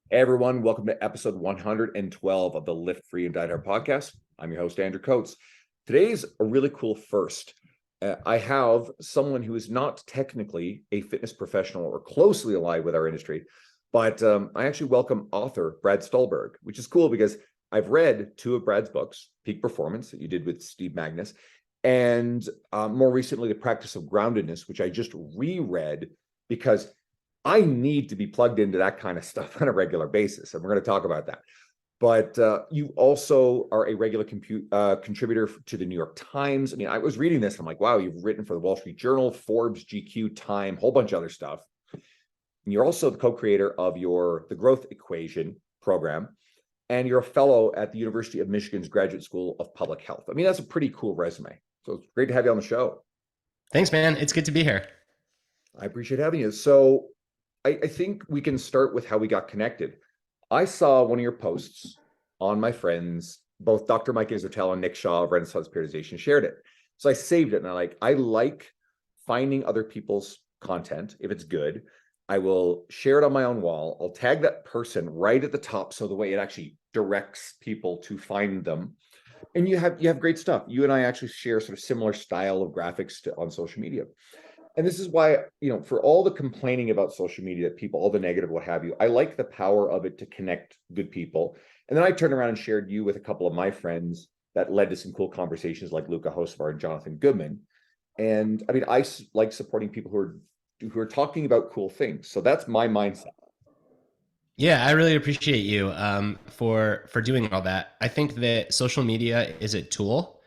Hey everyone, welcome to episode 112 of the Lift Free and Diet Hard podcast. I'm your host, Andrew Coates. Today's a really cool first. I have someone who is not technically a fitness professional or closely allied with our industry, but I actually welcome author Brad Stulberg, which is cool because I've read two of Brad's books, Peak Performance, that you did with Steve Magnus, and more recently, The Practice of Groundedness, which I just reread because I need to be plugged into that kind of stuff on a regular basis, and we're going to talk about that. But you also are a regular contributor to the New York Times. I mean, I was reading this, and I'm like, wow, you've written for the Wall Street Journal, Forbes, GQ, Time, whole bunch of other stuff. And you're also the co-creator of the Growth Equation program, and you're a fellow at the University of Michigan's Graduate School of Public Health. I mean, that's a pretty cool resume. So it's great to have you on the show. Thanks, man. It's good to be here. I appreciate having you. So I think we can start with how we got connected. I saw one of your posts on my friends, both Dr. Mike Isotel and Nick Shaw of Renaissance Periodization shared it. So I saved it, and I like finding other people's content. If it's good, I will share it on my own wall. I'll tag that person right at the top, so the way it actually directs people to find them. And you have great stuff. You and I actually share sort of similar style of graphics on social media. And this is why, for all the complaining about social media, people, all the negative, what have you, I like the power of it to connect good people. And then I turned around and shared you with a couple of my friends that led to some cool conversations like Luca Hocevar and Jonathan Goodman. And I mean, like supporting people who are talking about cool things. So that's my mindset. Yeah, I really appreciate you for doing all that. I think that social media is a tool,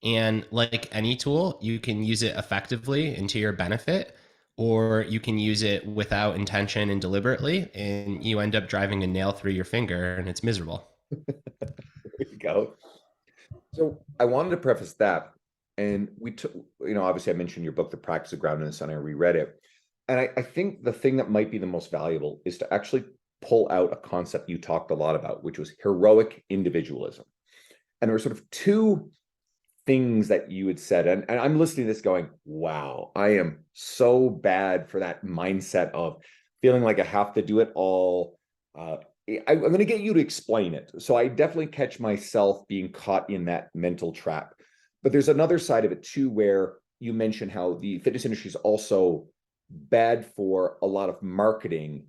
and like any tool, you can use it effectively and to your benefit, or you can use it without intention and deliberately, and you end up driving a nail through your finger, and it's miserable. There you go. So I wanted to preface that. And we took, obviously I mentioned your book, The Practice of Groundedness, and I reread it. And I think the thing that might be the most valuable is to actually pull out a concept you talked a lot about, which was heroic individualism. And there were sort of two things that you had said. And I'm listening to this going, wow, I am so bad for that mindset of feeling like I have to do it all. I'm going to get you to explain it. So I definitely catch myself being caught in that mental trap. But there's another side of it too, where you mentioned how the fitness industry is also bad for a lot of marketing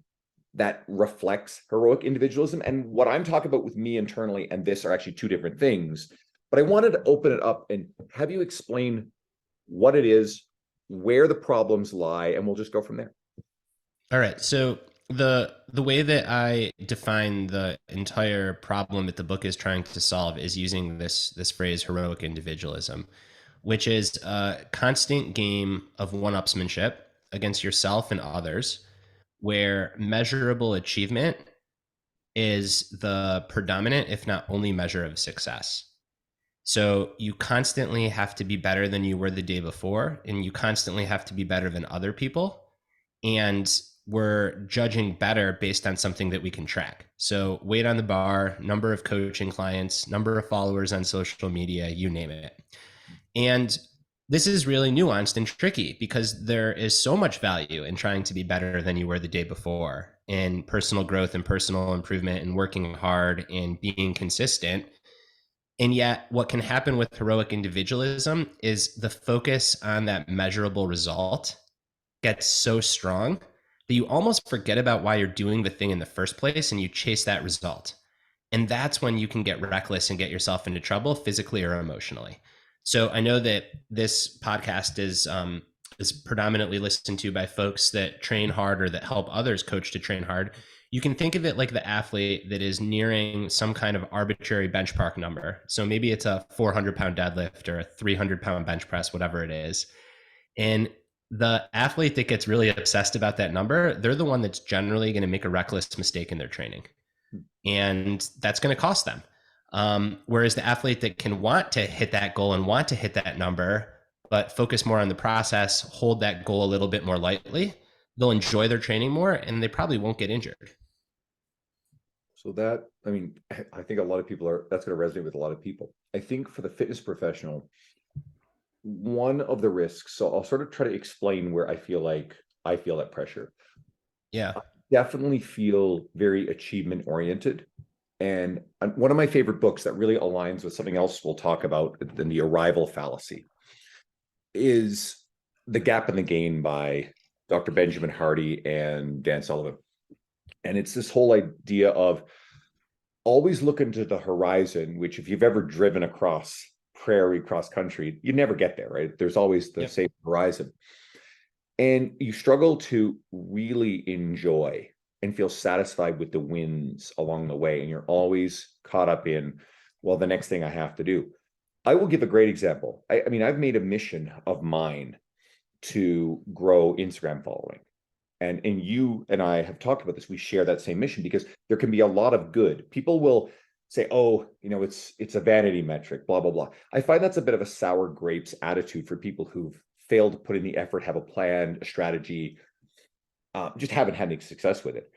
that reflects heroic individualism. And what I'm talking about with me internally and this are actually two different things. But I wanted to open it up and have you explain what it is, where the problems lie, and we'll just go from there. All right. So the way that I define the entire problem that the book is trying to solve is using this phrase heroic individualism, which is a constant game of one-upsmanship against yourself and others, where measurable achievement is the predominant, if not only measure of success. So you constantly have to be better than you were the day before, and you constantly have to be better than other people. And we're judging better based on something that we can track. So weight on the bar, number of coaching clients, number of followers on social media, you name it. And this is really nuanced and tricky because there is so much value in trying to be better than you were the day before in personal growth and personal improvement and working hard and being consistent. And yet, what can happen with heroic individualism is the focus on that measurable result gets so strong that you almost forget about why you're doing the thing in the first place and you chase that result. And that's when you can get reckless and get yourself into trouble physically or emotionally. So I know that this podcast is predominantly listened to by folks that train hard or that help others coach to train hard. You can think of it like the athlete that is nearing some kind of arbitrary benchmark number. So maybe it's a 400-pound deadlift or a 300-pound bench press, whatever it is. And the athlete that gets really obsessed about that number, they're the one that's generally going to make a reckless mistake in their training. And that's going to cost them. Whereas the athlete that can want to hit that goal and want to hit that number, but focus more on the process, hold that goal a little bit more lightly, they'll enjoy their training more and they probably won't get injured. So I think a lot of people that's going to resonate with a lot of people. I think for the fitness professional, one of the risks, so I'll sort of try to explain where I feel that pressure. Yeah. definitely feel very achievement oriented. And one of my favorite books that really aligns with something else we'll talk about than the arrival fallacy is The Gap and the Gain by Dr. Benjamin Hardy and Dan Sullivan. And it's this whole idea of always look into the horizon, which if you've ever driven across prairie, cross country, you never get there, right? There's always the Yep. same horizon. And you struggle to really enjoy and feel satisfied with the wins along the way. And you're always caught up in, well, the next thing I have to do. I will give a great example. I mean, I've made a mission of mine to grow Instagram following. And you and I have talked about this. We share that same mission because there can be a lot of good. People will say, "Oh, it's a vanity metric, blah blah blah." I find that's a bit of a sour grapes attitude for people who've failed to put in the effort, have a plan, a strategy, just haven't had any success with it.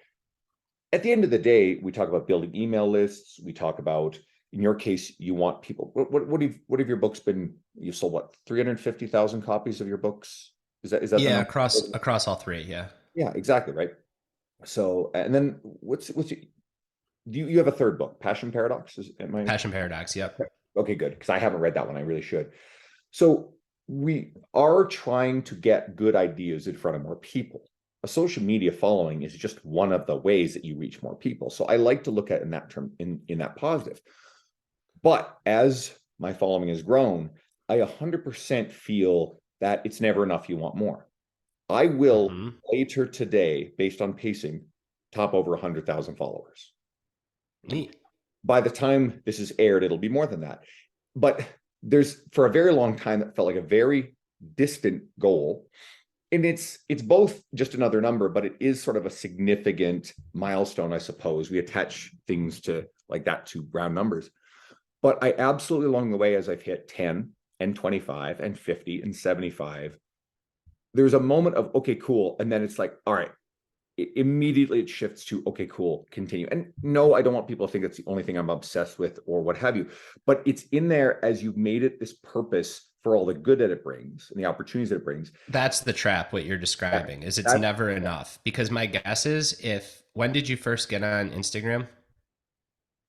At the end of the day, we talk about building email lists. We talk about, in your case, you want people. What have your books been? You sold what, 350,000 copies of your books? Is that the Yeah, number? across all three. Yeah. Yeah, exactly, right. So, and then do you have a third book, Passion Paradox? Am I Passion Paradox. Yep. okay? Good, because I haven't read that one. I really should. So we are trying to get good ideas in front of more people. A social media following is just one of the ways that you reach more people. So I like to look at it in that term, in that positive. But as my following has grown, I 100% feel that it's never enough. You want more. I will Hmm. later today, based on pacing, top over 100,000 followers. Neat. By the time this is aired, it'll be more than that. But there's, for a very long time, that felt like a very distant goal. And it's both just another number, but it is sort of a significant milestone, I suppose. We attach things to like that to round numbers. But I absolutely, along the way, as I've hit 10 and 25 and 50 and 75, there's a moment of, okay, cool. And then it's like, all right, immediately it shifts to, okay, cool, continue. And no, I don't want people to think it's the only thing I'm obsessed with or what have you, but it's in there as you've made it this purpose for all the good that it brings and the opportunities that it brings. That's the trap. What you're That, describing is it's that never enough. Because my guess is, if when did you first get on Instagram?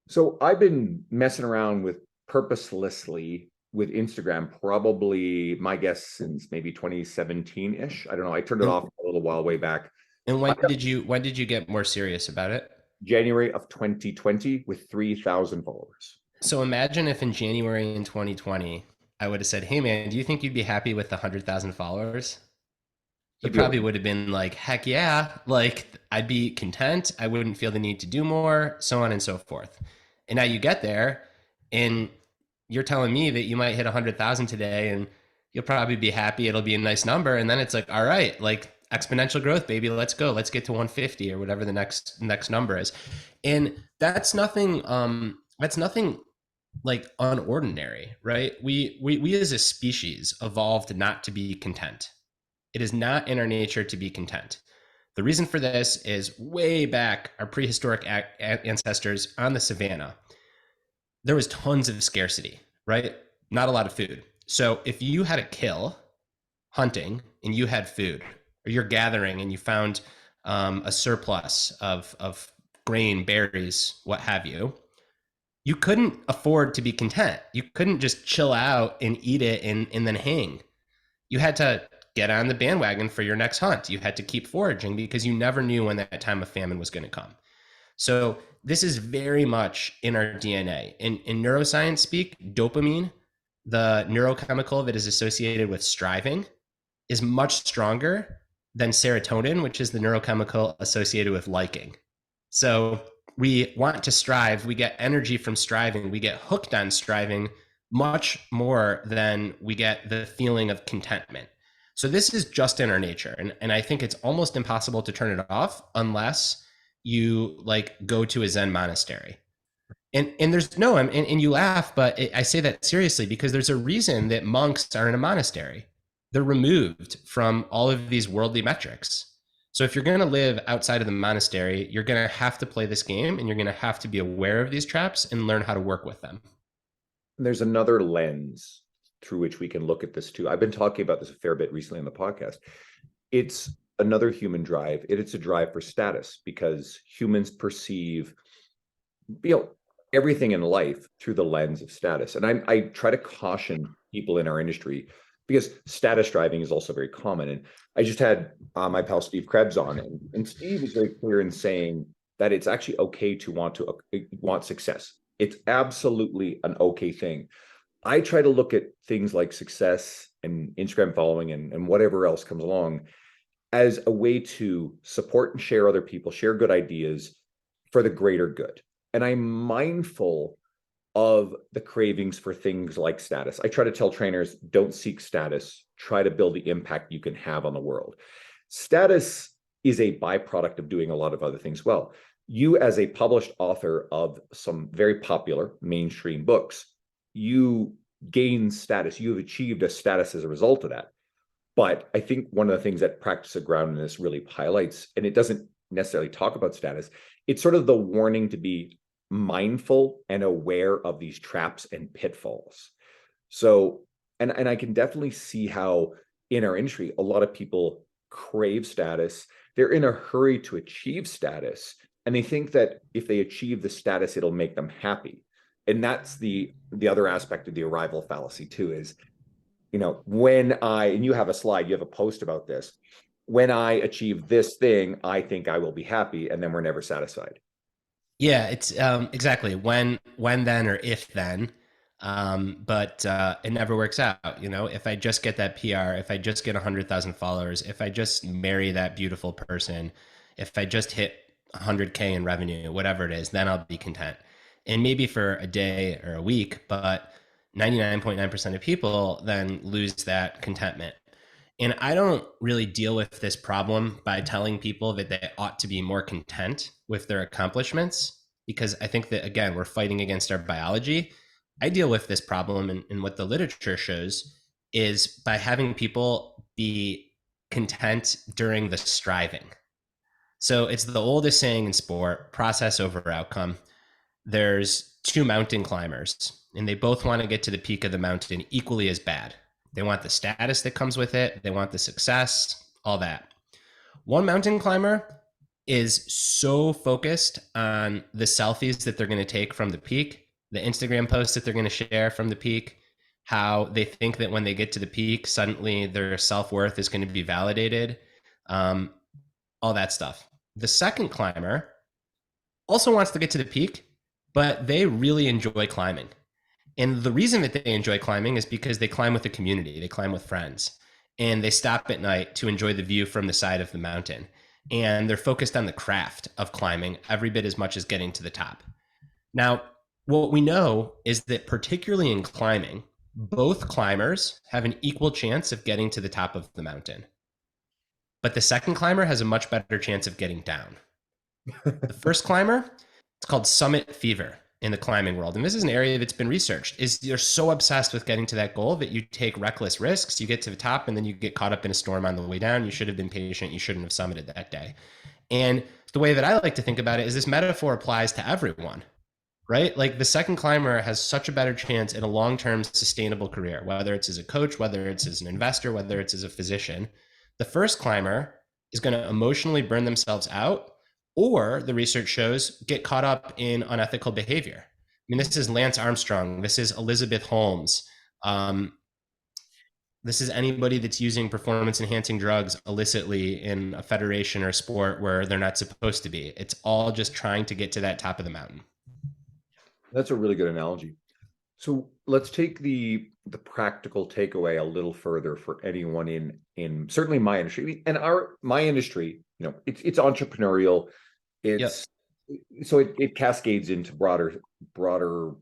So I've been messing around with purposelessly with Instagram, probably my guess since maybe 2017-ish. I don't know. I turned it And, off a little while way back. and I when did you get more serious about it? January of 2020 with 3,000 followers. So imagine if in January in 2020, I would have said, "Hey man, do you think you'd be happy with 100,000 followers?" You You'd be like, probably would have been like, "Heck yeah!" Like I'd be content. I wouldn't feel the need to do more, so on and so forth. And now you get there, and you're telling me that you might hit 100,000 today, and you'll probably be happy. It'll be a nice number, and then it's like, all right, like exponential growth, baby. Let's go. Let's get to 150 or whatever the next number is. And that's nothing. That's nothing like unordinary, right? We as a species evolved not to be content. It is not in our nature to be content. The reason for this is way back, our prehistoric ancestors on the savannah, there was tons of scarcity, right? Not a lot of food. So if you had a kill hunting and you had food, or you're gathering and you found a surplus of grain, berries, what have you, you couldn't afford to be content. You couldn't just chill out and eat it and then hang. You had to get on the bandwagon for your next hunt. You had to keep foraging because you never knew when that time of famine was going to come. So this is very much in our DNA. In neuroscience speak, dopamine, the neurochemical that is associated with striving, is much stronger than serotonin, which is the neurochemical associated with liking. So we want to strive. We get energy from striving. We get hooked on striving much more than we get the feeling of contentment. So this is just in our nature. And I think it's almost impossible to turn it off unless you like go to a Zen monastery. And there's no, and you laugh, but I say that seriously because there's a reason that monks are in a monastery. They're removed from all of these worldly metrics. So if you're going to live outside of the monastery, you're going to have to play this game and you're going to have to be aware of these traps and learn how to work with them. there's another lens through which we can look at this too. I've been talking about this a fair bit recently on the podcast. It's another human drive. It's a drive for status because humans perceive, you know, everything in life through the lens of status. And I try to caution people in our industry because status driving is also very common. And I just had my pal Steve Krebs on, and Steve is very clear in saying that it's actually okay to want success. It's absolutely an okay thing. I try to look at things like success and Instagram following and whatever else comes along as a way to support and share other people, share good ideas for the greater good. And I'm mindful of the cravings for things like status. I try to tell trainers, don't seek status, try to build the impact you can have on the world. Status is a byproduct of doing a lot of other things well. You, as a published author of some very popular mainstream books, you gain status. You have achieved a status as a result of that. But I think one of the things that Practice of Groundedness really highlights, and it doesn't necessarily talk about status, it's sort of the warning to be mindful and aware of these traps and pitfalls. So, and I can definitely see how in our industry, a lot of people crave status. They're in a hurry to achieve status, and they think that if they achieve the status, it'll make them happy. And that's the other aspect of the arrival fallacy too, is, when and you have a slide, you have a post about this, when I achieve this thing, I think I will be happy, and then we're never satisfied. Yeah, it's exactly when then or if then, but it never works out. If I just get that PR, if I just get 100,000 followers, if I just marry that beautiful person, if I just hit 100K in revenue, whatever it is, then I'll be content. And maybe for a day or a week, but 99.9% of people then lose that contentment. And I don't really deal with this problem by telling people that they ought to be more content with their accomplishments, because I think that, again, we're fighting against our biology. I deal with this problem, and what the literature shows is by having people be content during the striving. So it's the oldest saying in sport, process over outcome. There's two mountain climbers, and they both want to get to the peak of the mountain equally as bad. They want the status that comes with it. They want the success, all that. One mountain climber is so focused on the selfies that they're going to take from the peak, the Instagram posts that they're going to share from the peak, how they think that when they get to the peak, suddenly their self-worth is going to be validated, all that stuff. The second climber also wants to get to the peak, but they really enjoy climbing. And the reason that they enjoy climbing is because they climb with a community, they climb with friends, and they stop at night to enjoy the view from the side of the mountain. And they're focused on the craft of climbing every bit as much as getting to the top. Now, what we know is that particularly in climbing, both climbers have an equal chance of getting to the top of the mountain. But the second climber has a much better chance of getting down. The first climber, it's called summit fever in the climbing world. And this is an area that's been researched, is you're so obsessed with getting to that goal that you take reckless risks. You get to the top and then you get caught up in a storm on the way down. You should have been patient. You shouldn't have summited that day. And the way that I like to think about it is this metaphor applies to everyone, right? Like the second climber has such a better chance at a long-term sustainable career, whether it's as a coach, whether it's as an investor, whether it's as a physician. The first climber is going to emotionally burn themselves out, or the research shows get caught up in unethical behavior. I mean, this is Lance Armstrong. This is Elizabeth Holmes. This is anybody that's using performance enhancing drugs illicitly in a federation or sport where they're not supposed to be. It's all just trying to get to that top of the mountain. That's a really good analogy. So let's take the practical takeaway a little further for anyone in certainly my industry and my industry. It's entrepreneurial. It's so it cascades into broader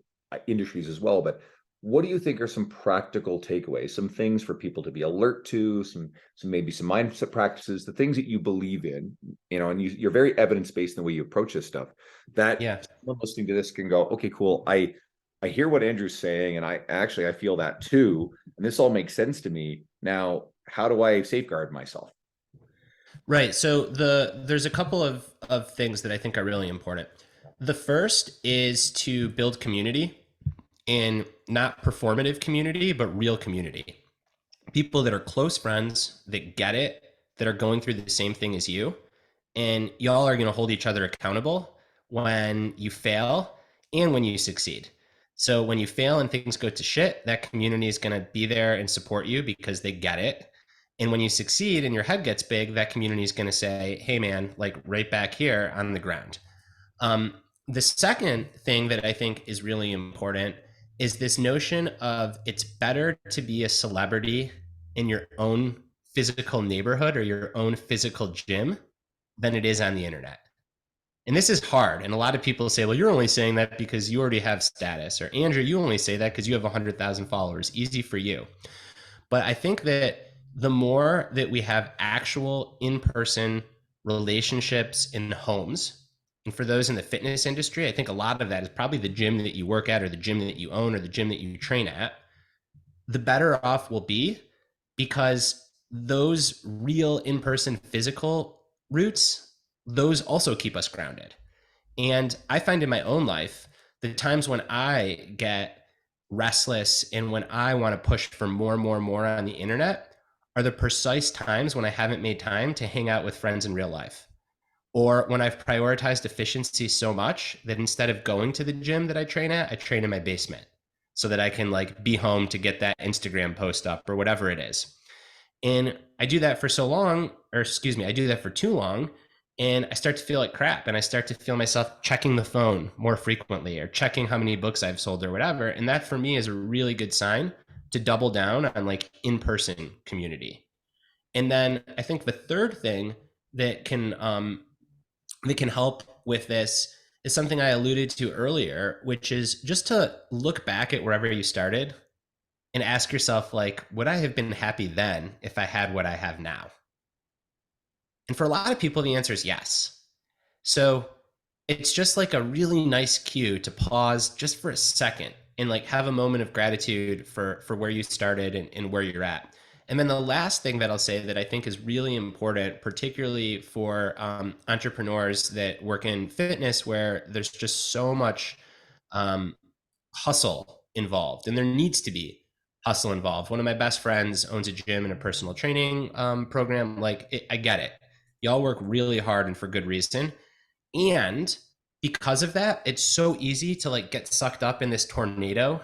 industries as well. But what do you think are some practical takeaways, some things for people to be alert to, some maybe some mindset practices, the things that you believe in, and you're very evidence-based in the way you approach this stuff, that someone listening to this can go, okay, cool. I hear what Andrew's saying, and I feel that too. And this all makes sense to me. Now, how do I safeguard myself? Right. So there's a couple of things that I think are really important. The first is to build community, in not performative community, but real community. People that are close friends, that get it, that are going through the same thing as you, and y'all are going to hold each other accountable when you fail and when you succeed. So when you fail and things go to shit, that community is going to be there and support you because they get it. And when you succeed and your head gets big, that community is going to say, hey man, like right back here on the ground. um, the second thing that I think is really important is this notion of it's better to be a celebrity in your own physical neighborhood or your own physical gym than it is on the internet. And this is hard. And a lot of people say, well, you're only saying that because you already have status. Or Andrew, you only say that because you have 100,000 followers. Easy for you. But I think that the more that we have actual in person relationships in homes, and for those in the fitness industry, I think a lot of that is probably the gym that you work at or the gym that you own or the gym that you train at, the better off we'll be, because those real in person physical roots, those also keep us grounded. And I find in my own life, the times when I get restless and when I want to push for more and more and more on the internet are the precise times when I haven't made time to hang out with friends in real life. Or when I've prioritized efficiency so much that instead of going to the gym that I train at, I train in my basement so that I can like be home to get that Instagram post up or whatever it is. And I do that for so long, or excuse me, I do that for too long. And I start to feel like crap. And I start to feel myself checking the phone more frequently or checking how many books I've sold or whatever. And that for me is a really good sign to double down on like in person community. And then I think the third thing that can help with this is something I alluded to earlier, which is just to look back at wherever you started and ask yourself, like, would I have been happy then if I had what I have now? And for a lot of people, the answer is yes. So it's just like a really nice cue to pause just for a second and like have a moment of gratitude for where you started and where you're at. And then the last thing that I'll say that I think is really important, particularly for entrepreneurs that work in fitness, where there's just so much um, hustle involved, and there needs to be hustle involved. One of my best friends owns a gym and a personal training program. Like, I get it. Y'all work really hard and for good reason. And because of that, it's so easy to like get sucked up in this tornado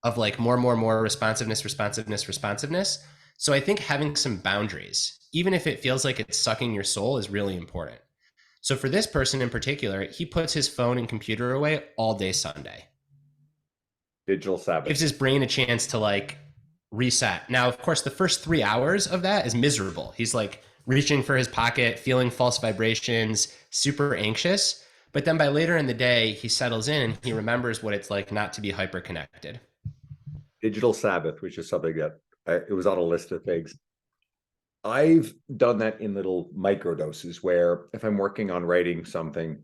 of like more responsiveness, responsiveness, responsiveness. So I think having some boundaries, even if it feels like it's sucking your soul, is really important. So for this person in particular, he puts his phone and computer away all day Sunday. Digital Sabbath. Gives his brain a chance to like reset. Now, of course, the first 3 hours of that is miserable. He's like reaching for his pocket, feeling false vibrations, super anxious. But then by later in the day, he settles in and he remembers what it's like not to be hyper connected. Digital Sabbath, which is something that it was on a list of things. I've done that in little micro doses where if I'm working on writing something,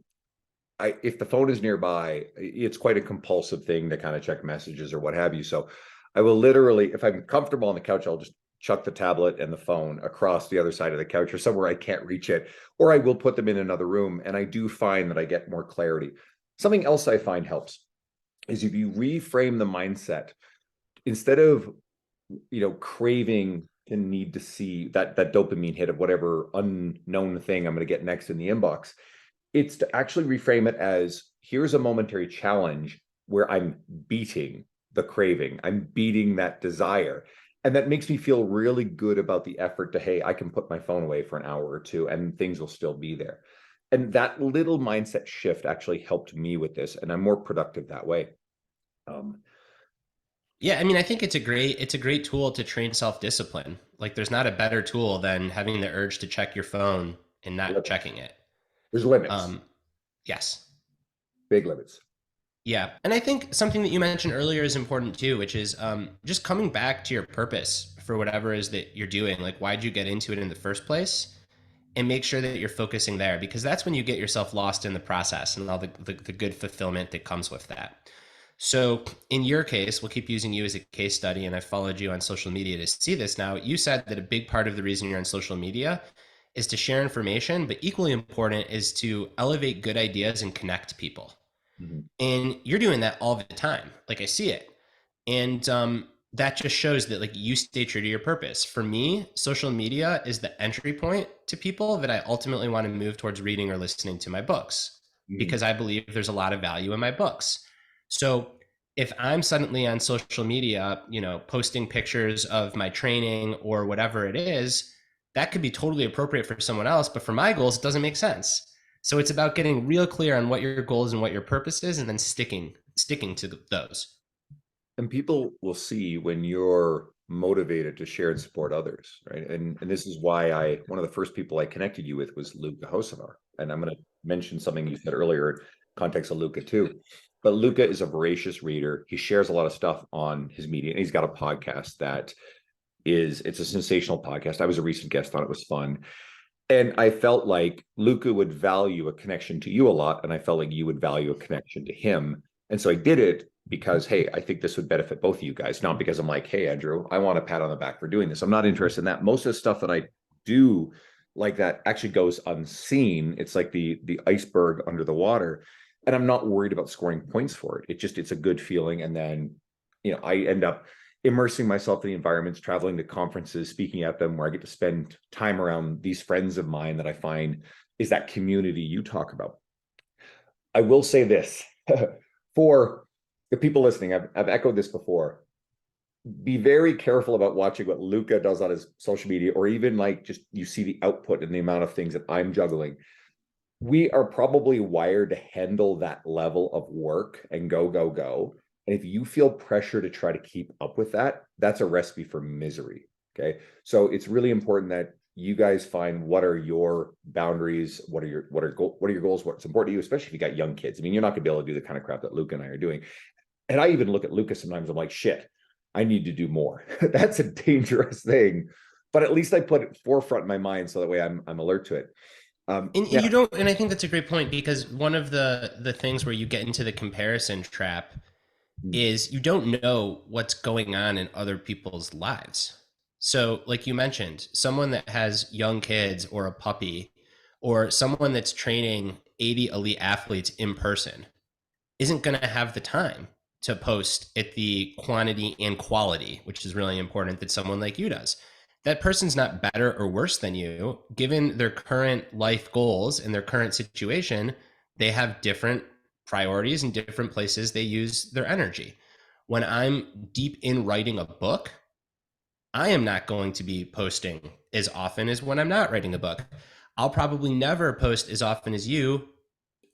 if the phone is nearby, it's quite a compulsive thing to kind of check messages or what have you. So I will literally, if I'm comfortable on the couch, I'll just chuck the tablet and the phone across the other side of the couch or somewhere I can't reach it, or I will put them in another room. And I do find that I get more clarity. Something else I find helps is if you reframe the mindset, instead of, craving and need to see that dopamine hit of whatever unknown thing I'm going to get next in the inbox, it's to actually reframe it as, here's a momentary challenge where I'm beating the craving, I'm beating that desire. And that makes me feel really good about the effort to, hey, I can put my phone away for an hour or two and things will still be there. And that little mindset shift actually helped me with this, and I'm more productive that way. Yeah, I mean, I think it's a great tool to train self-discipline. Like there's not a better tool than having the urge to check your phone and not checking it. There's limits. Yes. Big limits. Yeah. And I think something that you mentioned earlier is important too, which is just coming back to your purpose for whatever it is that you're doing. Like, why'd you get into it in the first place? And make sure that you're focusing there, because that's when you get yourself lost in the process and all the good fulfillment that comes with that. So in your case, we'll keep using you as a case study, and I followed you on social media to see this now. You said that a big part of the reason you're on social media is to share information, but equally important is to elevate good ideas and connect people. Mm-hmm. And you're doing that all the time. Like I see it. And that just shows that like you stay true to your purpose. For me, social media is the entry point to people that I ultimately want to move towards reading or listening to my books Mhm. because I believe there's a lot of value in my books. So if I'm suddenly on social media, posting pictures of my training or whatever it is, that could be totally appropriate for someone else, but for my goals, it doesn't make sense. So it's about getting real clear on what your goals and what your purpose is, and then sticking to those. And people will see when you're motivated to share and support others, right? And this is why one of the first people I connected you with was Luca Hosevar. And I'm going to mention something you said earlier in context of Luca too. But Luca is a voracious reader. He shares a lot of stuff on his media, and he's got a podcast that it's a sensational podcast. I was a recent guest on it. It was fun. And I felt like Luca would value a connection to you a lot, and I felt like you would value a connection to him. And so I did it because, hey, I think this would benefit both of you guys, not because I'm like, hey, Andrew, I want a pat on the back for doing this. I'm not interested in that. Most of the stuff that I do like that actually goes unseen. It's like the iceberg under the water. And I'm not worried about scoring points for it. It's a good feeling. And then, I end up immersing myself in the environments, traveling to conferences, speaking at them, where I get to spend time around these friends of mine that I find is that community you talk about. I will say this for the people listening, I've echoed this before. Be very careful about watching what Luca does on his social media, or even like just you see the output and the amount of things that I'm juggling. We are probably wired to handle that level of work and go, go, go. And if you feel pressure to try to keep up with that, that's a recipe for misery. Okay. So it's really important that you guys find what are your boundaries, what are your goals, what's important to you, especially if you got young kids. I mean, you're not gonna be able to do the kind of crap that Luke and I are doing. And I even look at Lucas sometimes, I'm like, shit, I need to do more. That's a dangerous thing. But at least I put it forefront in my mind so that way I'm alert to it. And Yeah. you don't, and I think that's a great point because one of the things where you get into the comparison trap is you don't know what's going on in other people's lives. So, like you mentioned, someone that has young kids or a puppy, or someone that's training 80 elite athletes in person, isn't going to have the time to post at the quantity and quality, which is really important, that someone like you does. That person's not better or worse than you. Given their current life goals and their current situation, they have different priorities and different places they use their energy. When I'm deep in writing a book, I am not going to be posting as often as when I'm not writing a book. I'll probably never post as often as you.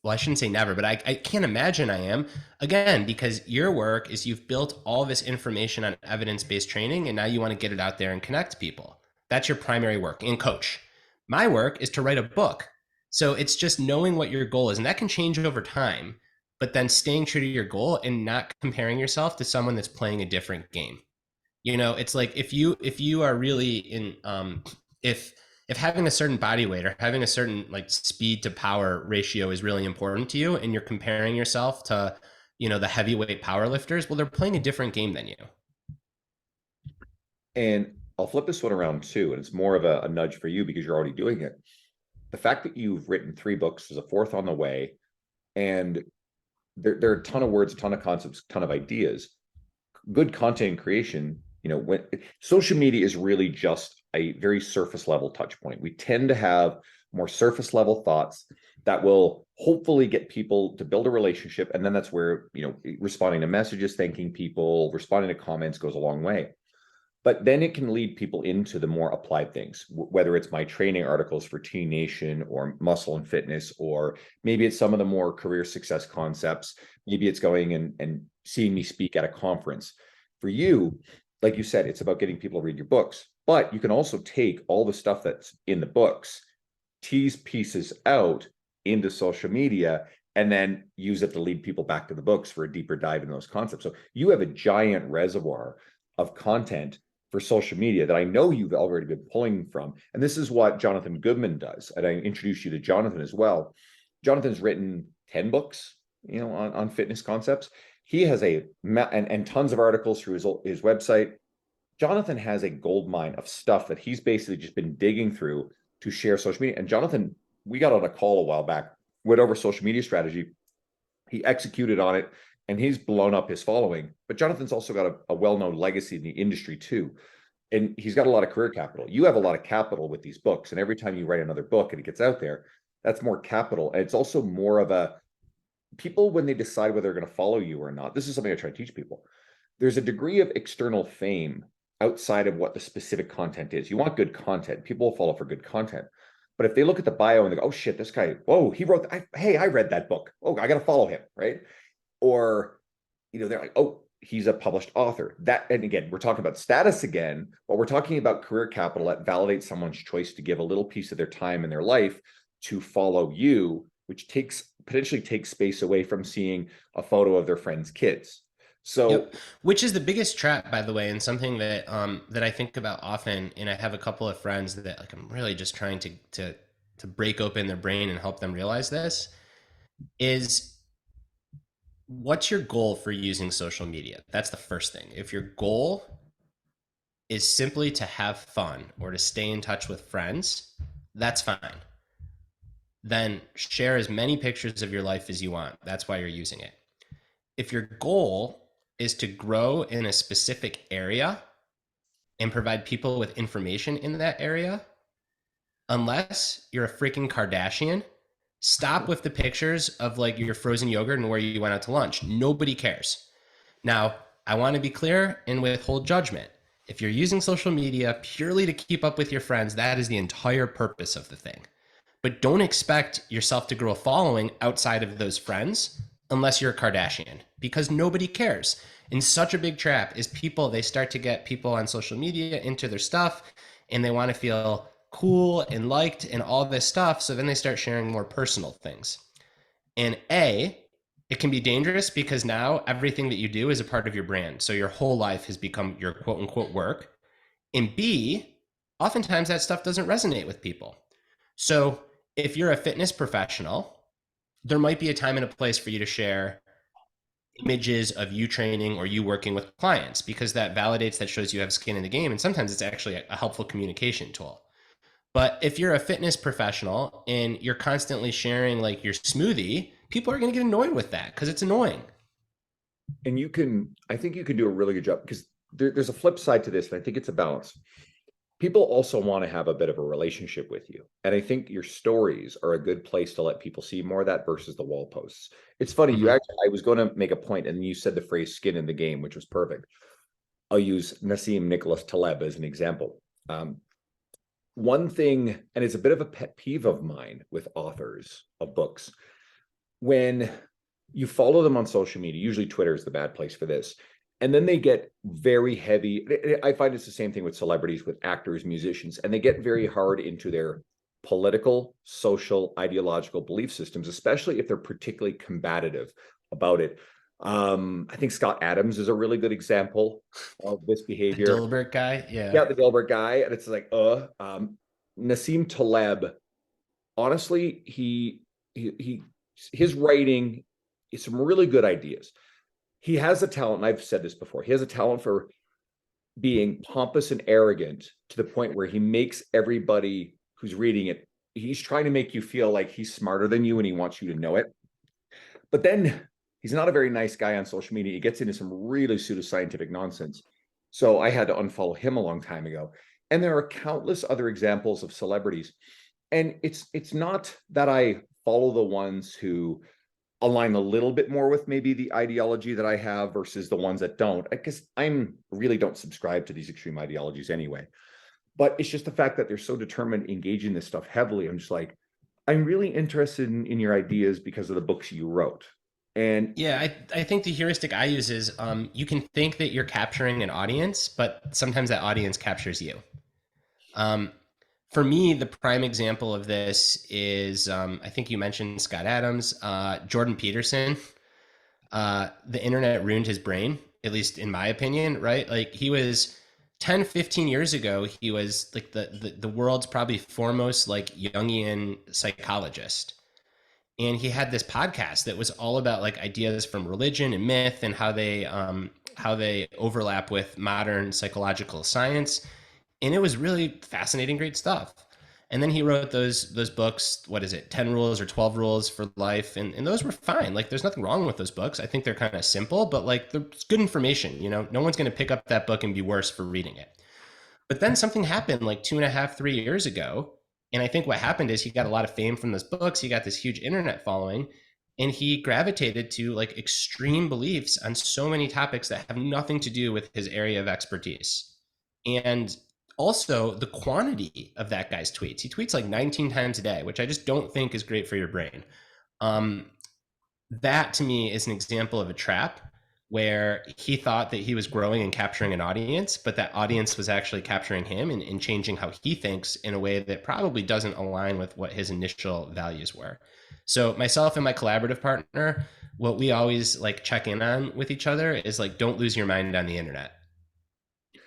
Well, I shouldn't say never, but I can't imagine I am. Again, because your work is you've built all this information on evidence-based training, and now you want to get it out there and connect people. That's your primary work and coach. My work is to write a book. So it's just knowing what your goal is, and that can change over time, but then staying true to your goal and not comparing yourself to someone that's playing a different game. It's like if you are really in if having a certain body weight or having a certain like speed to power ratio is really important to you and you're comparing yourself to the heavyweight power lifters, well, they're playing a different game than you. And I'll flip this one around too, and it's more of a nudge for you because you're already doing it. The fact that you've written 3 books, there's a fourth on the way, and there are a ton of words, a ton of concepts, a ton of ideas. Good content creation, when social media is really just a very surface level touch point. We tend to have more surface level thoughts that will hopefully get people to build a relationship. And then that's where, responding to messages, thanking people, responding to comments goes a long way. But then it can lead people into the more applied things, whether it's my training articles for T Nation or muscle and fitness, or maybe it's some of the more career success concepts. Maybe it's going and seeing me speak at a conference. For you, like you said, it's about getting people to read your books, but you can also take all the stuff that's in the books, tease pieces out into social media, and then use it to lead people back to the books for a deeper dive into those concepts. So you have a giant reservoir of content for social media that I know you've already been pulling from. And this is what Jonathan Goodman does. And I introduced you to Jonathan as well. Jonathan's written 10 books, on fitness concepts. He has and tons of articles through his website. Jonathan has a gold mine of stuff that he's basically just been digging through to share social media. And Jonathan, we got on a call a while back, went over social media strategy. He executed on it, and he's blown up his following. But Jonathan's also got a well-known legacy in the industry too. And he's got a lot of career capital. You have a lot of capital with these books. And every time you write another book and it gets out there, that's more capital. And it's also more of a people when they decide whether they're going to follow you or not. This is something I try to teach people. There's a degree of external fame outside of what the specific content is. You want good content. People will follow for good content. But if they look at the bio and they go, oh shit, this guy, whoa, he wrote, hey, I read that book. Oh, I got to follow him, right? Or, they're like, oh, he's a published author. That, and again, we're talking about status again, but we're talking about career capital that validates someone's choice to give a little piece of their time in their life to follow you, which potentially takes space away from seeing a photo of their friends' kids. So, Yep. Which is the biggest trap, by the way, and something that that I think about often. And I have a couple of friends that like I'm really just trying to break open their brain and help them realize this is what's your goal for using social media? That's the first thing. If your goal is simply to have fun or to stay in touch with friends, that's fine. Then share as many pictures of your life as you want. That's why you're using it. If your goal is to grow in a specific area and provide people with information in that area, unless you're a freaking Kardashian, stop with the pictures of like your frozen yogurt and where you went out to lunch. Nobody cares. Now, I want to be clear and withhold judgment. If you're using social media purely to keep up with your friends, that is the entire purpose of the thing. But don't expect yourself to grow a following outside of those friends unless you're a Kardashian, because nobody cares. And such a big trap is they start to get people on social media into their stuff and they want to feel cool and liked and all this stuff. So then they start sharing more personal things. And it can be dangerous because now everything that you do is a part of your brand. So your whole life has become your quote unquote work. And B, oftentimes that stuff doesn't resonate with people. So if you're a fitness professional, there might be a time and a place for you to share images of you training or you working with clients because that validates, that shows you have skin in the game. And sometimes it's actually a helpful communication tool. But if you're a fitness professional and you're constantly sharing like your smoothie, people are going to get annoyed with that because it's annoying. and I think you can do a really good job because there's a flip side to this, and I think it's a balance. People also want to have a bit of a relationship with you. And I think your stories are a good place to let people see more of that versus the wall posts. It's funny, Mm-hmm. I was going to make a point and you said the phrase skin in the game, which was perfect. I'll use Nassim Nicholas Taleb as an example. One thing, and it's a bit of a pet peeve of mine with authors of books, when you follow them on social media, usually Twitter is the bad place for this, and then they get very heavy. I find it's the same thing with celebrities, with actors, musicians, and they get very hard into their political, social, ideological belief systems, especially if they're particularly combative about it. I think Scott Adams is a really good example of this The behavior. Dilbert guy, yeah. Yeah, the Dilbert guy, and it's like, Nassim Taleb. Honestly, his writing is some really good ideas. He has a talent, and I've said this before, he has a talent for being pompous and arrogant to the point where he makes everybody who's reading it, he's trying to make you feel like he's smarter than you and he wants you to know it. But then he's not a very nice guy on social media. He gets into some really pseudoscientific nonsense. So I had to unfollow him a long time ago. And there are countless other examples of celebrities. And it's not that I follow the ones who align a little bit more with maybe the ideology that I have versus the ones that don't, because I'm really don't subscribe to these extreme ideologies anyway. But it's just the fact that they're so determined engaging this stuff heavily. I'm just like, I'm really interested in your ideas because of the books you wrote. And Yeah, I think the heuristic I use is you can think that you're capturing an audience, but sometimes that audience captures you. Um, for me, the prime example of this is I think you mentioned Scott Adams, Jordan Peterson. The internet ruined his brain, at least in my opinion, right? Like he was 10, 15 years ago, he was like the world's probably foremost like Jungian psychologist. And he had this podcast that was all about like ideas from religion and myth and how they overlap with modern psychological science. And it was really fascinating, great stuff. And then he wrote those books, what is it, 10 rules or 12 rules for life, and those were fine. Like there's nothing wrong with those books. I think they're kind of simple, but like there's good information, you know. No one's going to pick up that book and be worse for reading it. But then something happened like 2.5, 3 years ago. And I think what happened is he got a lot of fame from those books. He got this huge internet following, and he gravitated to like extreme beliefs on so many topics that have nothing to do with his area of expertise. And also the quantity of that guy's tweets. He tweets like 19 times a day, which I just don't think is great for your brain. Um, that to me is an example of a trap where he thought that he was growing and capturing an audience, but that audience was actually capturing him and changing how he thinks in a way that probably doesn't align with what his initial values were. So myself and my collaborative partner, what we always like check in on with each other is like, don't lose your mind on the internet.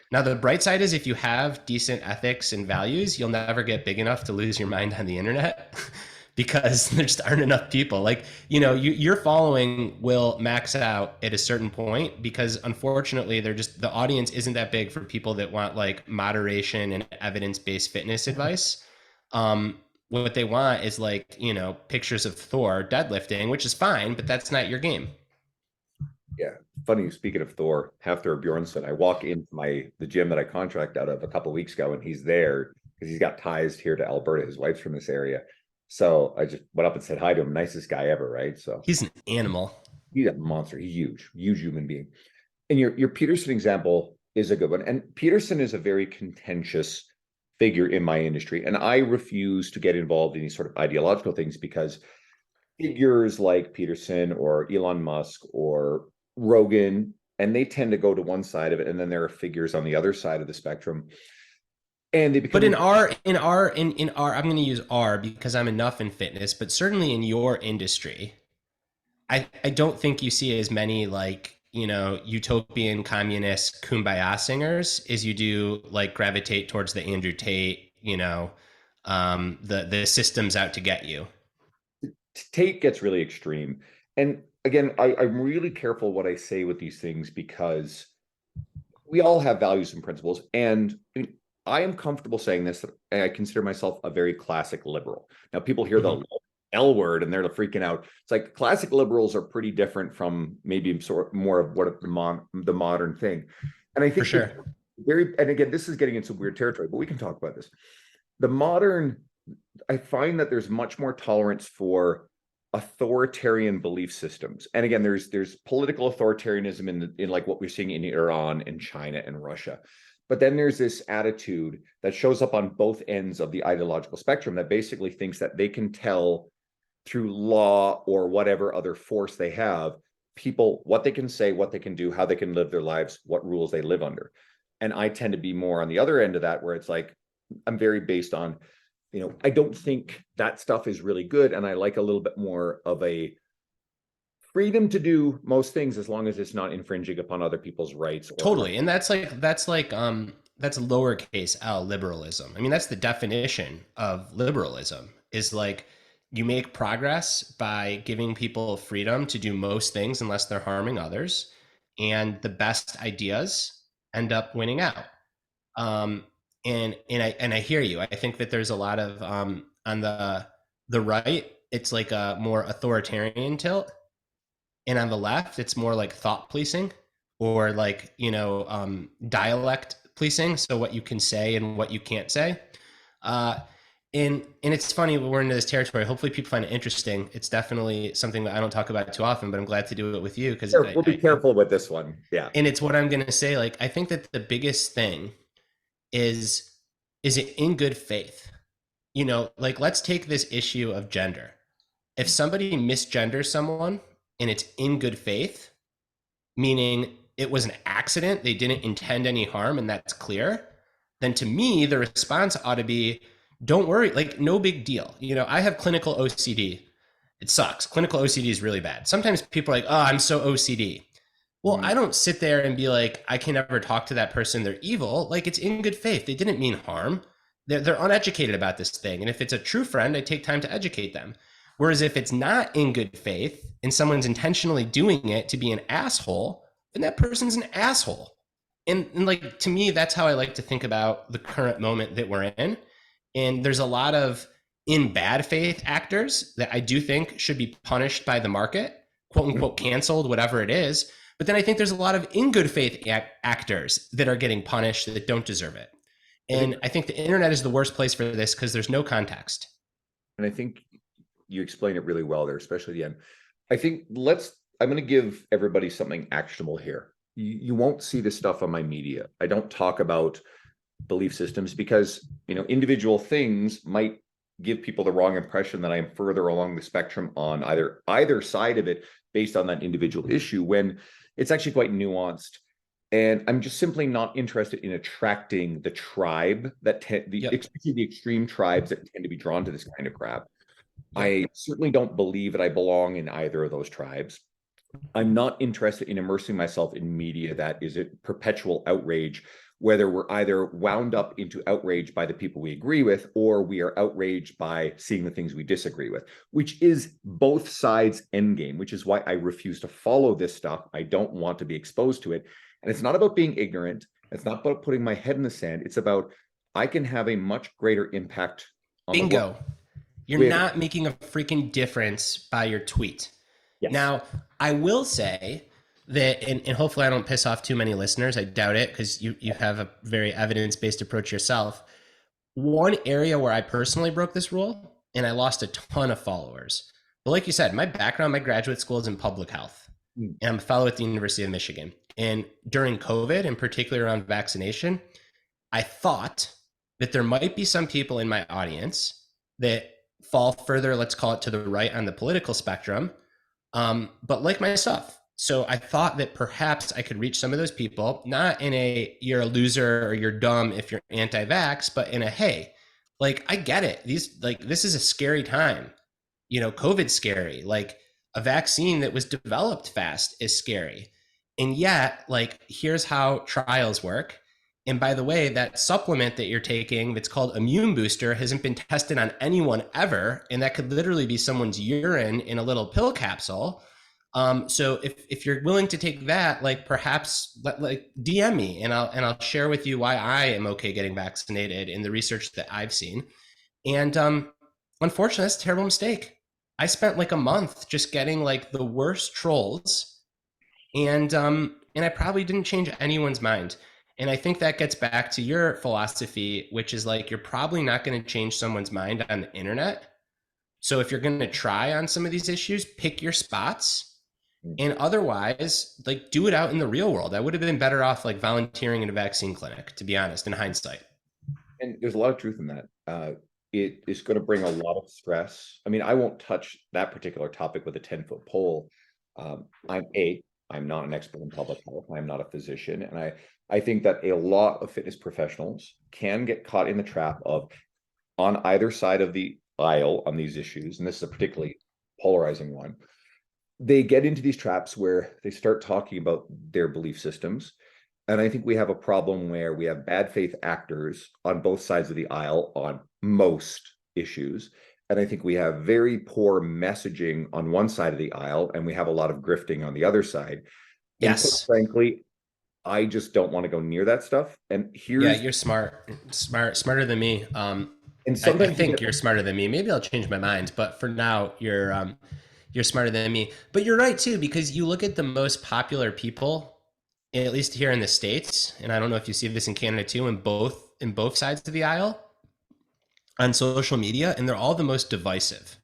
Now, the bright side is if you have decent ethics and values, you'll never get big enough to lose your mind on the internet because there just aren't enough people. Like, you know, your following will max out at a certain point because unfortunately, they're just the audience isn't that big for people that want like moderation and evidence-based fitness advice. What they want is like, you know, pictures of Thor deadlifting, which is fine, but that's not your game. Yeah, funny. Speaking of Thor, Hafthor Bjornsson, I walk into the gym that I contract out of a couple of weeks ago, and he's there because he's got ties here to Alberta. His wife's from this area, so I just went up and said hi to him. Nicest guy ever, right? So He's an animal. he's a monster. He's huge, huge human being. And your Peterson example is a good one. And Peterson is a very contentious figure in my industry, and I refuse to get involved in these sort of ideological things because figures like Peterson or Elon Musk or Rogan, and they tend to go to one side of it, and then there are figures on the other side of the spectrum, and they become. But in our, I'm going to use R because I'm enough in fitness, but certainly in your industry, I don't think you see as many like, you know, utopian communist kumbaya singers as you do like gravitate towards the Andrew Tate, you know, the system's out to get you. Tate gets really extreme, and again, I'm really careful what I say with these things because we all have values and principles, and I am comfortable saying this. That I consider myself a very classic liberal. Now, people hear the L word and they're freaking out. It's like classic liberals are pretty different from maybe sort of more of what the modern thing. And I think For sure. and again, this is getting into weird territory, but we can talk about this. The modern, I find that there's much more tolerance for authoritarian belief systems. And again, there's political authoritarianism in like what we're seeing in Iran and China and Russia. But then there's this attitude that shows up on both ends of the ideological spectrum that basically thinks that they can tell through law or whatever other force they have, people what they can say, what they can do, how they can live their lives, what rules they live under. And I tend to be more on the other end of that, where it's like, I'm very based on, you know, I don't think that stuff is really good. And I like a little bit more of a freedom to do most things as long as it's not infringing upon other people's rights. Totally. And that's lowercase L liberalism. I mean, that's the definition of liberalism is like you make progress by giving people freedom to do most things unless they're harming others. And the best ideas end up winning out. And I hear you. I think that there's a lot of on the right, it's like a more authoritarian tilt, and on the left, it's more like thought policing or like, you know, dialect policing. So what you can say and what you can't say. And it's funny, we're into this territory. Hopefully people find it interesting. It's definitely something that I don't talk about too often, but I'm glad to do it with you because we'll be careful with this one. Yeah. And it's what I'm going to say. Like, I think that the biggest thing is it in good faith? You know, like let's take this issue of gender. If somebody misgenders someone and it's in good faith, meaning it was an accident, they didn't intend any harm, and that's clear, then to me, the response ought to be, don't worry, like no big deal. You know, I have clinical OCD. It sucks. Clinical OCD is really bad. Sometimes people are like, oh, I'm so OCD. Well, I don't sit there and be like, I can never talk to that person. They're evil. Like it's in good faith. They didn't mean harm. They're uneducated about this thing. And if it's a true friend, I take time to educate them. Whereas if it's not in good faith and someone's intentionally doing it to be an asshole, then that person's an asshole. And like, to me, that's how I like to think about the current moment that we're in. And there's a lot of in bad faith actors that I do think should be punished by the market, quote Mhm. unquote, canceled, whatever it is. But then I think there's a lot of in good faith actors that are getting punished that don't deserve it. I think, And I think the internet is the worst place for this because there's no context. and I think you explain it really well there, especially at the end. I think I'm going to give everybody something actionable here. You won't see this stuff on my media. I don't talk about belief systems because, individual things might give people the wrong impression that I am further along the spectrum on either side of it based on that individual issue, when it's actually quite nuanced. And I'm just simply not interested in attracting the tribe Yep. especially the extreme tribes that tend to be drawn to this kind of crap. Yep. I certainly don't believe that I belong in either of those tribes. I'm not interested in immersing myself in media that is a perpetual outrage, whether we're either wound up into outrage by the people we agree with, or we are outraged by seeing the things we disagree with, which is both sides' endgame, which is why I refuse to follow this stuff. I don't want to be exposed to it. And it's not about being ignorant. It's not about putting my head in the sand. It's about I can have a much greater impact on the world Bingo. You're with, not making a freaking difference by your tweet. yes. Now, I will say that, and hopefully I don't piss off too many listeners. I doubt it because you have a very evidence based approach yourself. One area where I personally broke this rule and I lost a ton of followers. But like you said, my background, my graduate school is in public health, Mm. and I'm a fellow at the University of Michigan. And during COVID, in particular around vaccination, I thought that there might be some people in my audience that fall further, let's call it to the right on the political spectrum, but like my stuff. So I thought that perhaps I could reach some of those people, not in a you're a loser or you're dumb if you're anti-vax, but in a hey, like I get it. This is a scary time. COVID's scary. Like a vaccine that was developed fast is scary. And yet, like, here's how trials work. And by the way, that supplement that you're taking that's called immune booster hasn't been tested on anyone ever. And that could literally be someone's urine in a little pill capsule. So if you're willing to take that, like perhaps like DM me and I'll share with you why I am okay getting vaccinated in the research that I've seen. And unfortunately, that's a terrible mistake. I spent like a month just getting like the worst trolls, and I probably didn't change anyone's mind. And I think that gets back to your philosophy, which is like you're probably not going to change someone's mind on the internet. So if you're going to try on some of these issues, pick your spots, Mm. and otherwise, like do it out in the real world. I would have been better off like volunteering in a vaccine clinic, to be honest, in hindsight. And there's a lot of truth in that. It is going to bring a lot of stress. I mean, I won't touch that particular topic with a 10-foot pole. I'm not an expert in public health. I'm not a physician. And I think that a lot of fitness professionals can get caught in the trap of on either side of the aisle on these issues. And this is a particularly polarizing one. They get into these traps where they start talking about their belief systems. And I think we have a problem where we have bad faith actors on both sides of the aisle on most issues. And I think we have very poor messaging on one side of the aisle, and we have a lot of grifting on the other side. And quite Yes. frankly, I just don't want to go near that stuff. Yeah, you're smarter than me. And I sometimes you think get, you're smarter than me. Maybe I'll change my mind, but for now, you're smarter than me. But you're right too, because you look at the most popular people, at least here in the states, and I don't know if you see this in Canada too, in both sides of the aisle on social media, and they're all the most divisive.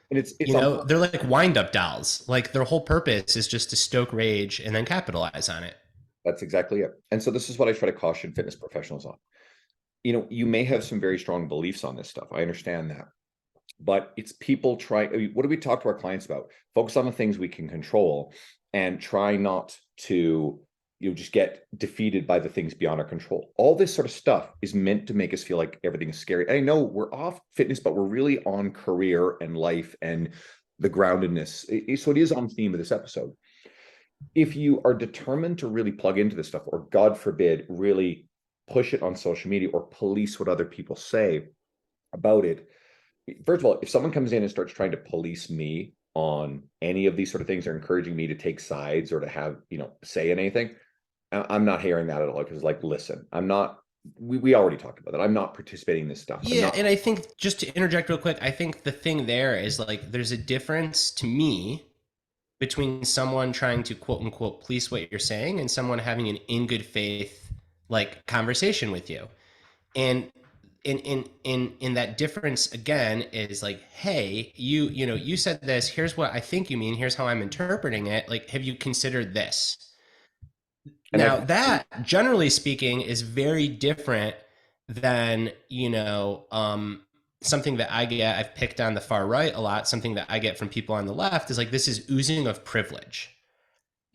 and it's on They're like wind up dolls. Like their whole purpose is just to stoke rage and then capitalize on it. That's exactly it. And so this is what I try to caution fitness professionals on. You may have some very strong beliefs on this stuff. I understand that. But it's people trying. What do we talk to our clients about? Focus on the things we can control and try not to just get defeated by the things beyond our control. All this sort of stuff is meant to make us feel like everything is scary. And I know we're off fitness, but we're really on career and life and the groundedness. So it is on theme of this episode. If you are determined to really plug into this stuff, or God forbid, really push it on social media or police what other people say about it. First of all, if someone comes in and starts trying to police me on any of these sort of things, or encouraging me to take sides or to have, say anything, I'm not hearing that at all. Because like, listen, I'm not we already talked about that. I'm not participating in this stuff. I'm Yeah, not. and I think just to interject real quick, I think the thing there is like there's a difference to me between someone trying to quote unquote police what you're saying and someone having an in good faith like conversation with you. And in that difference again is like, hey, you know, you said this, here's what I think you mean, here's how I'm interpreting it. Like, have you considered this? And I Now, think that generally speaking is very different than, something that I get, I've picked on the far right a lot, something that I get from people on the left is like, this is oozing of privilege.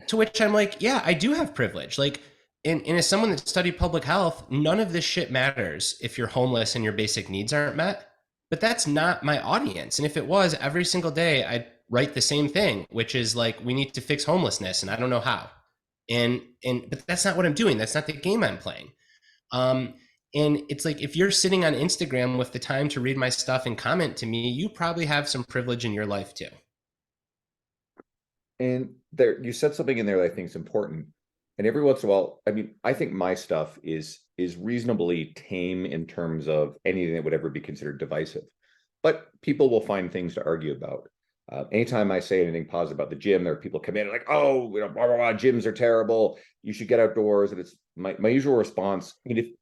To which I'm like, yeah, I do have privilege. Like, and as someone that studied public health, none of this shit matters if you're homeless and your basic needs aren't met. But that's not my audience. And if it was, every single day I'd write the same thing, which is like, we need to fix homelessness, and I don't know how. And but that's not what I'm doing. That's not the game I'm playing. Um, and it's like if you're sitting on Instagram with the time to read my stuff and comment to me, you probably have some privilege in your life too. And there, you said something in there that I think is important. And every once in a while, I mean, I think my stuff is reasonably tame in terms of anything that would ever be considered divisive. But people will find things to argue about. Anytime I say anything positive about the gym, there are people come in and like, oh, you know, blah, blah, blah, gyms are terrible. You should get outdoors. And it's my usual response. I mean,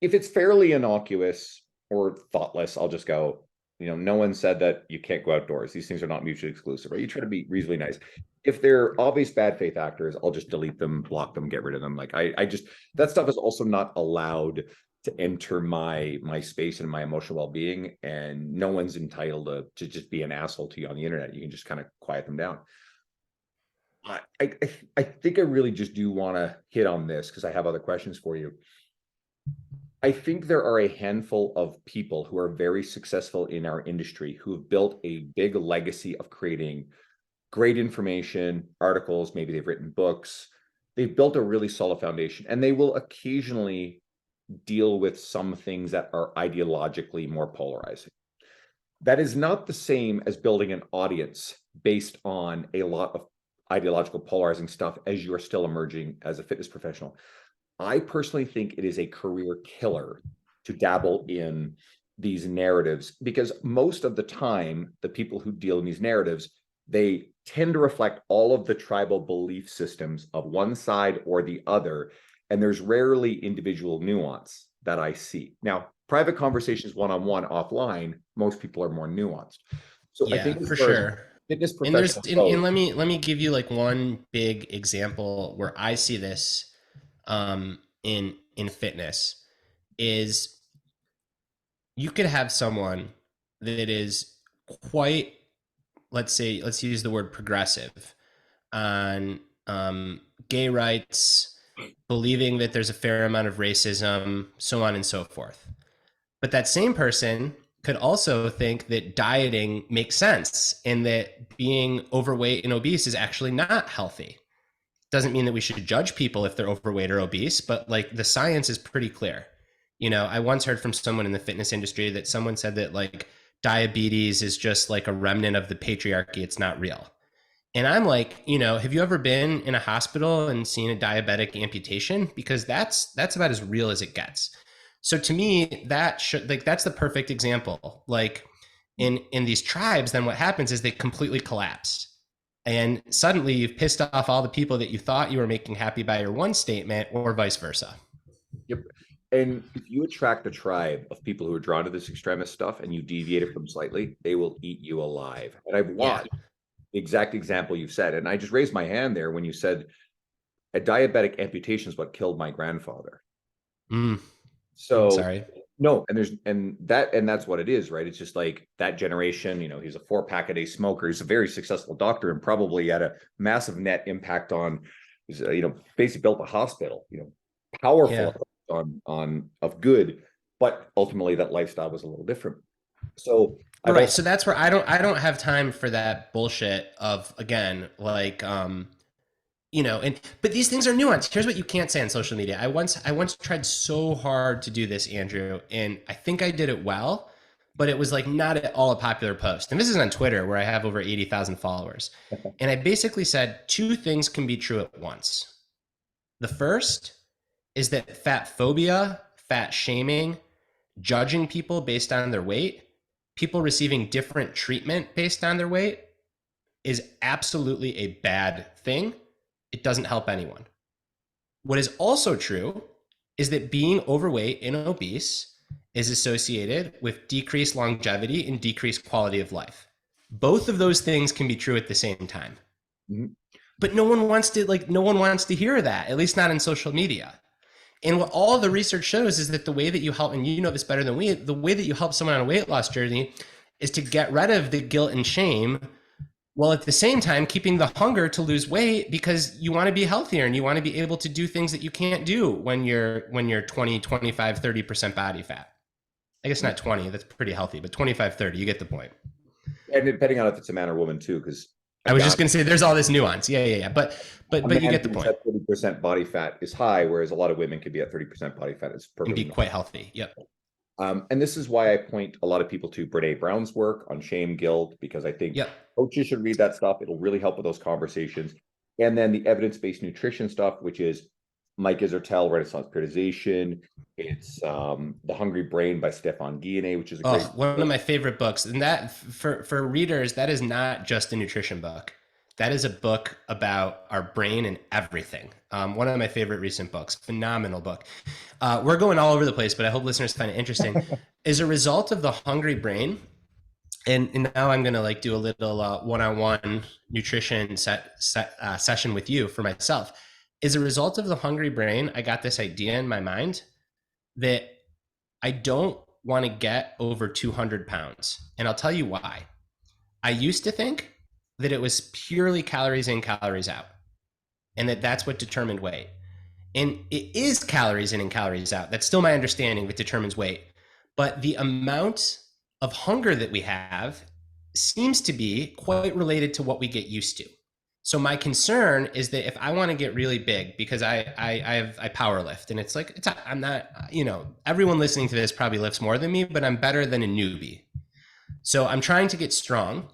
if it's fairly innocuous or thoughtless, I'll just go, you know, no one said that you can't go outdoors. These things are not mutually exclusive, right? You try to be reasonably nice. If they're obvious bad faith actors, I'll just delete them, block them, get rid of them. Like I just, that stuff is also not allowed to enter my space and my emotional well-being. And no one's entitled to just be an asshole to you on the internet. You can just kind of quiet them down. I I think I really just do want to hit on this because I have other questions for you. I think there are a handful of people who are very successful in our industry who have built a big legacy of creating great information, articles, maybe they've written books. They've built a really solid foundation, and they will occasionally deal with some things that are ideologically more polarizing. That is not the same as building an audience based on a lot of ideological polarizing stuff as you are still emerging as a fitness professional. I personally think it is a career killer to dabble in these narratives because most of the time, the people who deal in these narratives, they tend to reflect all of the tribal belief systems of one side or the other. And there's rarely individual nuance that I see. Now, private conversations one-on-one offline, most people are more nuanced. So I Yeah, think as for far as sure. fitness And there's professionals and go, let me give you like one big example where I see this in fitness is you could have someone that is quite, let's say, let's use the word progressive on gay rights, believing that there's a fair amount of racism, so on and so forth. But that same person could also think that dieting makes sense and that being overweight and obese is actually not healthy. Doesn't mean that we should judge people if they're overweight or obese, but like the science is pretty clear. You know, I once heard from someone in the fitness industry that someone said that like diabetes is just like a remnant of the patriarchy, it's not real. And I'm like, you know, have you ever been in a hospital and seen a diabetic amputation? Because that's about as real as it gets. So to me, that should like that's the perfect example. Like in these tribes, then what happens is they completely collapse. And suddenly you've pissed off all the people that you thought you were making happy by your one statement, or vice versa. yep. And if you attract a tribe of people who are drawn to this extremist stuff and you deviate it from slightly, they will eat you alive. And I've Yeah. watched the exact example you said. And I just raised my hand there when you said a diabetic amputation is what killed my grandfather. Mm, I'm So sorry. no, and that's what it is, right? It's just like that generation, you know, he's a 4 pack a day smoker. He's a very successful doctor and probably had a massive net impact on, you know, basically built a hospital, you know, Yeah. powerful on of good, but ultimately that lifestyle was a little different. So I've Right. also So that's where I don't have time for that bullshit of again, like and but these things are nuanced. Here's what you can't say on social media. I once tried so hard to do this, Andrew, and I think I did it well, but it was like not at all a popular post. And this is on Twitter where I have over 80,000 followers. And I basically said two things can be true at once. The first is that fat phobia, fat shaming, judging people based on their weight, people receiving different treatment based on their weight is absolutely a bad thing. It doesn't help anyone. What is also true is that being overweight and obese is associated with decreased longevity and decreased quality of life. Both of those things can be true at the same time. Mhm. But no one wants to hear that, at least not in social media. And what all the research shows is that the way that you help, and you know this better than we, the way that you help someone on a weight loss journey is to get rid of the guilt and shame while at the same time keeping the hunger to lose weight because you want to be healthier and you want to be able to do things that you can't do when you're 20, 25, 30% body fat. I guess not 20, that's pretty healthy, but 25, 30, you get the point. And depending on if it's a man or woman too, because I was just going to say there's all this nuance. Yeah. But a you man get the who's point. at 30% body fat is high, whereas a lot of women could be at 30% body fat. It's And perfectly be normal. quite healthy. Yep. And this is why I point a lot of people to Brene Brown's work on shame, guilt, because I think Yep. coaches should read that stuff. It'll really help with those conversations. And then the evidence-based nutrition stuff, which is Mike Isertel, Renaissance Periodization. It's The Hungry Brain by Stefan Guillenet, which is a great one of my favorite books. And that for readers, that is not just a nutrition book. That is a book about our brain and everything. One of my favorite recent books, phenomenal book. We're going all over the place, but I hope listeners find it interesting. As a result of The Hungry Brain, and now I'm going to like do a little one-on-one nutrition session with you for myself. As a result of The Hungry Brain, I got this idea in my mind that I don't want to get over 200 pounds. And I'll tell you why. I used to think that it was purely calories in, calories out, and that's what determined weight. And it is calories in and calories out. That's still my understanding that determines weight. But the amount of hunger that we have seems to be quite related to what we get used to. So my concern is that if I want to get really big, because I power lift, and I'm not, everyone listening to this probably lifts more than me, but I'm better than a newbie. So I'm trying to get strong.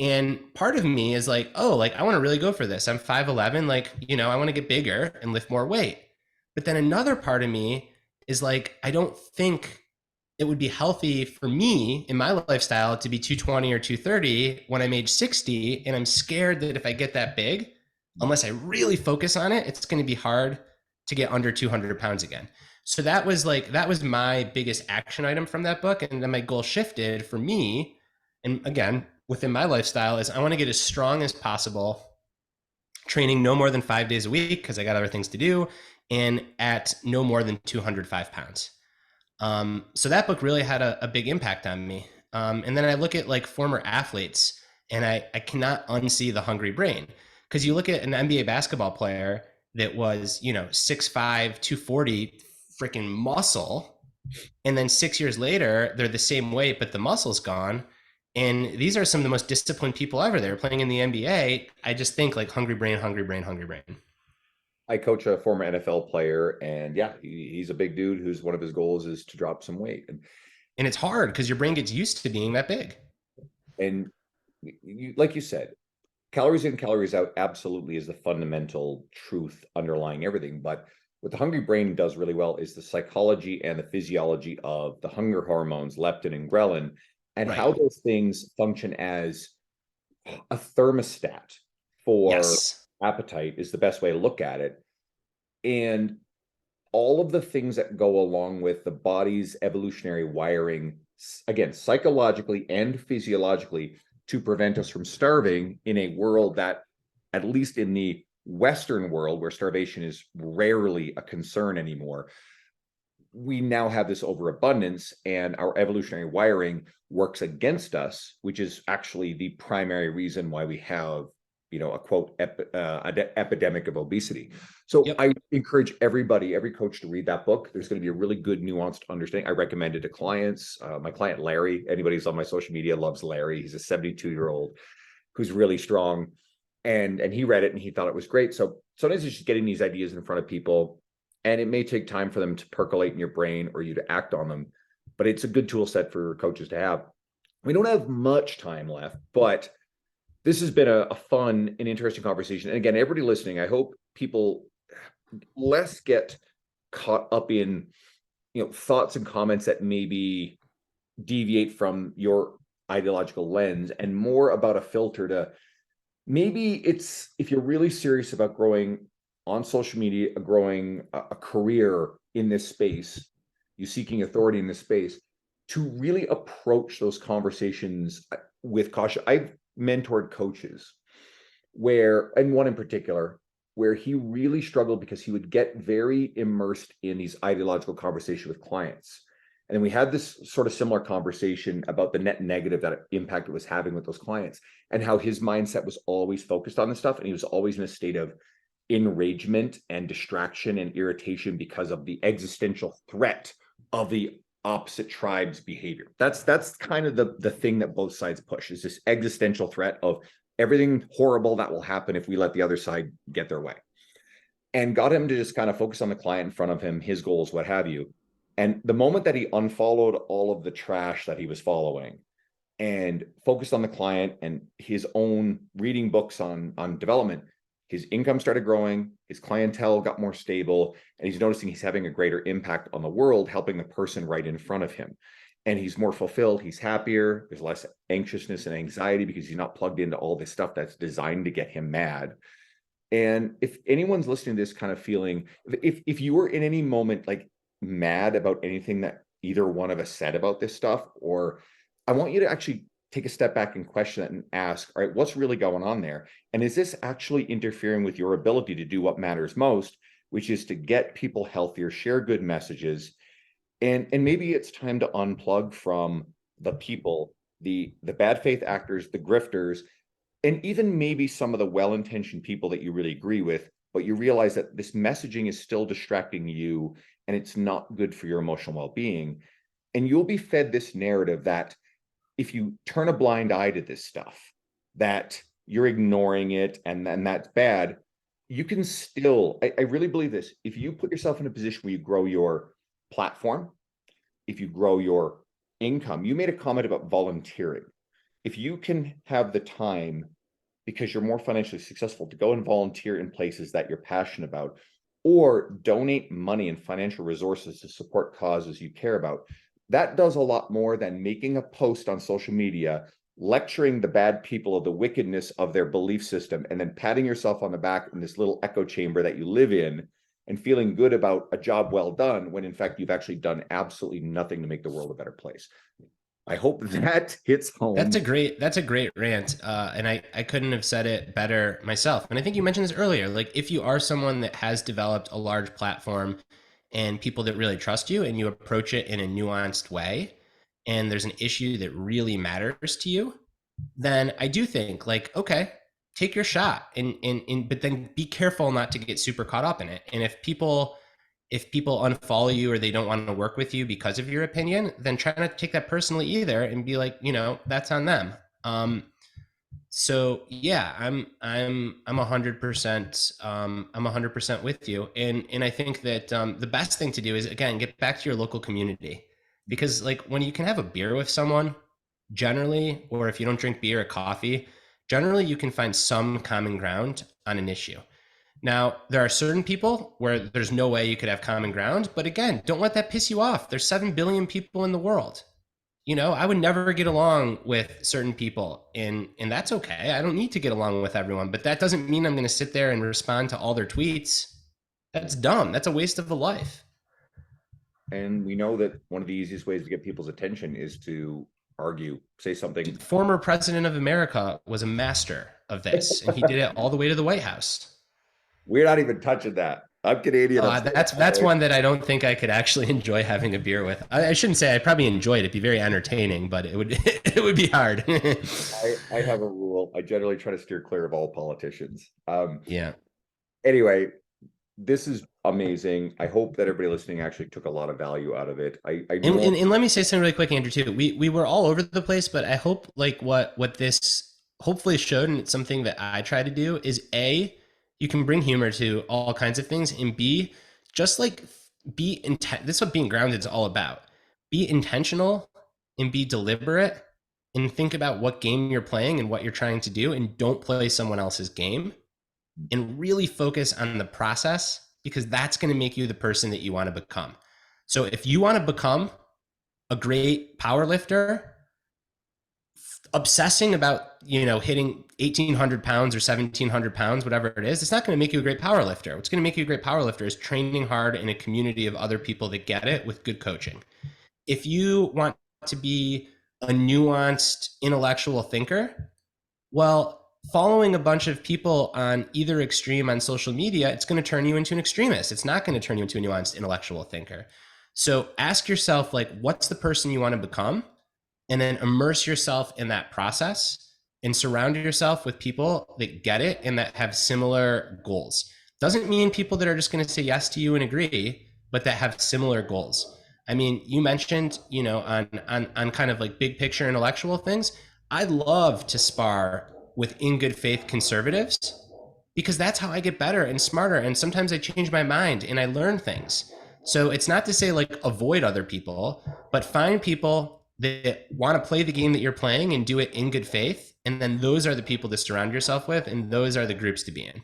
And part of me is like, oh, like I want to really go for this. I'm 5'11", I want to get bigger and lift more weight. But then another part of me is like, I don't think it would be healthy for me in my lifestyle to be 220 or 230 when I'm age 60. And I'm scared that if I get that big, unless I really focus on it, it's going to be hard to get under 200 pounds again. So that was my biggest action item from that book. And then my goal shifted for me. And again, within my lifestyle is I want to get as strong as possible, training no more than 5 days a week because I got other things to do, and at no more than 205 pounds. So that book really had a big impact on me. And then I look at like former athletes and I cannot unsee The Hungry Brain, because you look at an NBA basketball player that was, 6'5", 240 freaking muscle. And then 6 years later, they're the same weight, but the muscle's gone. And these are some of the most disciplined people ever. They're playing in the NBA. I just think like hungry brain, hungry brain, hungry brain. I coach a former NFL player, and yeah, he's a big dude who's one of his goals is to drop some weight. And it's hard because your brain gets used to being that big. And you, like you said, calories in, calories out absolutely is the fundamental truth underlying everything. But what the Hungry Brain does really well is the psychology and the physiology of the hunger hormones, leptin and ghrelin, and Right. how those things function as a thermostat for Yes. appetite is the best way to look at it. And all of the things that go along with the body's evolutionary wiring, again, psychologically and physiologically, to prevent us from starving in a world that, at least in the Western world, where starvation is rarely a concern anymore, we now have this overabundance, and our evolutionary wiring works against us, which is actually the primary reason why we have, a quote, epidemic of obesity. So Yep. I encourage everybody, every coach, to read that book. There's going to be a really good nuanced understanding. I recommend it to clients. My client, Larry, anybody who's on my social media loves Larry. He's a 72-year-old who's really strong. And he read it and he thought it was great. So sometimes it's just getting these ideas in front of people, and it may take time for them to percolate in your brain or you to act on them, but it's a good tool set for coaches to have. We don't have much time left, but this has been a fun and interesting conversation. And again, everybody listening, I hope people less get caught up in thoughts and comments that maybe deviate from your ideological lens, and more about a filter to, maybe it's, if you're really serious about growing on social media, growing a career in this space, you seeking authority in this space, to really approach those conversations with caution. I've mentored coaches where, and one in particular, where he really struggled because he would get very immersed in these ideological conversations with clients. And then we had this sort of similar conversation about the net negative that impact it was having with those clients, and how his mindset was always focused on this stuff. And he was always in a state of enragement and distraction and irritation because of the existential threat of the opposite tribe's behavior. That's kind of the thing that both sides push, is this existential threat of everything horrible that will happen if we let the other side get their way. And got him to just kind of focus on the client in front of him, his goals, what have you. And the moment that he unfollowed all of the trash that he was following and focused on the client and his own reading books on development, his income started growing, his clientele got more stable, and he's noticing he's having a greater impact on the world, helping the person right in front of him. And he's more fulfilled, he's happier, there's less anxiousness and anxiety because he's not plugged into all this stuff that's designed to get him mad. And if anyone's listening to this kind of feeling, if you were in any moment like mad about anything that either one of us said about this stuff, or I want you to actually take a step back and question it and ask, all right, what's really going on there? And is this actually interfering with your ability to do what matters most, which is to get people healthier, share good messages? And maybe it's time to unplug from the people, the bad faith actors, the grifters, and even maybe some of the well-intentioned people that you really agree with, but you realize that this messaging is still distracting you and it's not good for your emotional well-being. And you'll be fed this narrative that if you turn a blind eye to this stuff, that you're ignoring it and that's bad. You can still, I really believe this, if you put yourself in a position where you grow your platform, if you grow your income, you made a comment about volunteering. If you can have the time, because you're more financially successful, to go and volunteer in places that you're passionate about, or donate money and financial resources to support causes you care about, that does a lot more than making a post on social media, lecturing the bad people of the wickedness of their belief system, and then patting yourself on the back in this little echo chamber that you live in and feeling good about a job well done, when in fact you've actually done absolutely nothing to make the world a better place. I hope that hits home. That's a great rant. And I couldn't have said it better myself. And I think you mentioned this earlier. Like, if you are someone that has developed a large platform and people that really trust you, and you approach it in a nuanced way, and there's an issue that really matters to you, then I do think, like, okay, take your shot, and but then be careful not to get super caught up in it. And if people unfollow you or they don't want to work with you because of your opinion, then try not to take that personally either, and be like, that's on them. So yeah, I'm 100%, I'm 100% with you. And I think that the best thing to do is, again, get back to your local community, because like when you can have a beer with someone, generally, or if you don't drink beer or coffee, generally you can find some common ground on an issue. Now, there are certain people where there's no way you could have common ground, but again, don't let that piss you off. There's 7 billion people in the world. I would never get along with certain people, and that's okay. I don't need to get along with everyone, but that doesn't mean I'm going to sit there and respond to all their tweets. That's dumb. That's a waste of a life. And we know that one of the easiest ways to get people's attention is to argue, say something. The former president of America was a master of this, and he did it all the way to the White House. We're not even touching that. I'm Canadian. That's one that I don't think I could actually enjoy having a beer with. I shouldn't say I'd probably enjoy it. It'd be very entertaining, but it would be hard. I have a rule. I generally try to steer clear of all politicians. Yeah. Anyway, this is amazing. I hope that everybody listening actually took a lot of value out of it. And let me say something really quick, Andrew, too. We were all over the place, but I hope like what this hopefully showed, and it's something that I try to do, is A, you can bring humor to all kinds of things, and B, just like this is what being grounded is all about. Be intentional and be deliberate, and think about what game you're playing and what you're trying to do, and don't play someone else's game, and really focus on the process, because that's going to make you the person that you want to become. So if you want to become a great power lifter, obsessing about, hitting 1,800 pounds or 1,700 pounds, whatever it is, it's not going to make you a great power lifter. What's going to make you a great power lifter is training hard in a community of other people that get it with good coaching. If you want to be a nuanced intellectual thinker, well, following a bunch of people on either extreme on social media, it's going to turn you into an extremist. It's not going to turn you into a nuanced intellectual thinker. So ask yourself, like, what's the person you want to become? And then immerse yourself in that process and surround yourself with people that get it and that have similar goals. Doesn't mean people that are just going to say yes to you and agree, but that have similar goals. I mean, you mentioned, on kind of like big picture intellectual things. I love to spar with in good faith conservatives because that's how I get better and smarter. And sometimes I change my mind and I learn things. So it's not to say like avoid other people, but find people that want to play the game that you're playing and do it in good faith. And then those are the people to surround yourself with, and those are the groups to be in.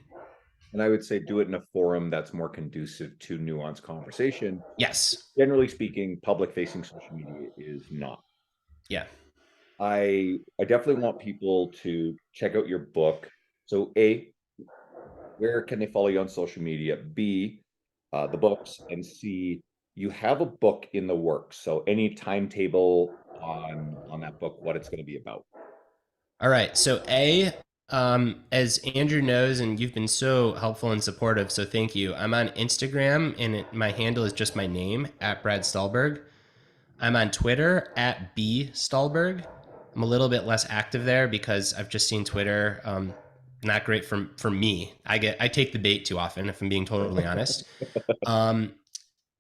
And I would say do it in a forum that's more conducive to nuanced conversation. Yes. Generally speaking, public facing social media is not. Yeah. I definitely want people to check out your book. So A, where can they follow you on social media? B, the books, and C, you have a book in the works. So any timetable on that book, what it's going to be about. All right. So as Andrew knows, and you've been so helpful and supportive, so thank you. I'm on Instagram, and my handle is just my name at Brad Stulberg. I'm on Twitter at B Stulberg. I'm a little bit less active there because I've just seen Twitter not great for me. I take the bait too often, if I'm being totally honest.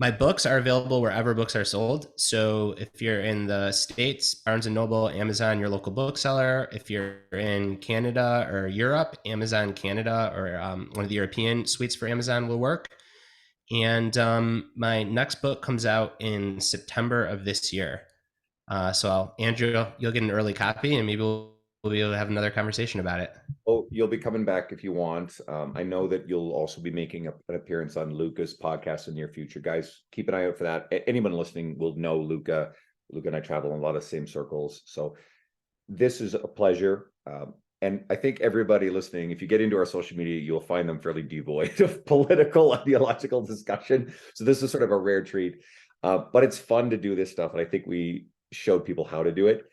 My books are available wherever books are sold. So if you're in the States, Barnes and Noble, Amazon, your local bookseller. If you're in Canada or Europe, Amazon Canada or one of the European suites for Amazon will work. And my next book comes out in September of this year. So Andrew, you'll get an early copy, and maybe we'll be able to have another conversation about it. Oh, you'll be coming back if you want. I know that you'll also be making an appearance on Luca's podcast in the near future. Guys, keep an eye out for that. Anyone listening will know Luca. Luca and I travel in a lot of same circles. So this is a pleasure. And I think everybody listening, if you get into our social media, you'll find them fairly devoid of political, ideological discussion. So this is sort of a rare treat. But it's fun to do this stuff. And I think we showed people how to do it.